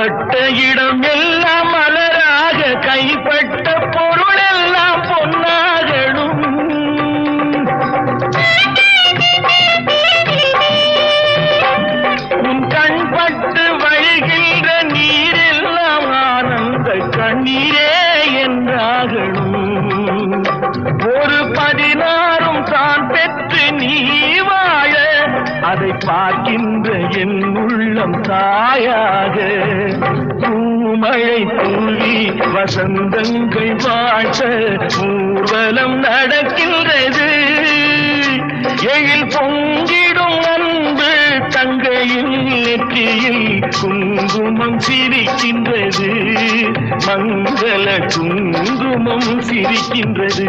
கால்பட்ட இடம் எல்லாம் மலராக கைப்பட்ட பொருள் எல்லாம் பொன்னாகணும். உன் கண்பட்டு வழிகின்ற நீரெல்லாம் ஆனந்த கண்ணீரே என்றாகணும். ஒரு 16 தான் பெற்று நீ வாழ அதை பார்க்கின்ற என் உள்ளம் தாயாக. பூமழை தூவி வசந்தங்கள் வாழ்த்த ஊர்வலம் நடக்கின்றது. எழில் பொங்கிடும் அன்பு தங்கையில் நெற்றியில் குங்குமம் சிரிக்கின்றது. மங்கள குங்குமம் சிரிக்கின்றது.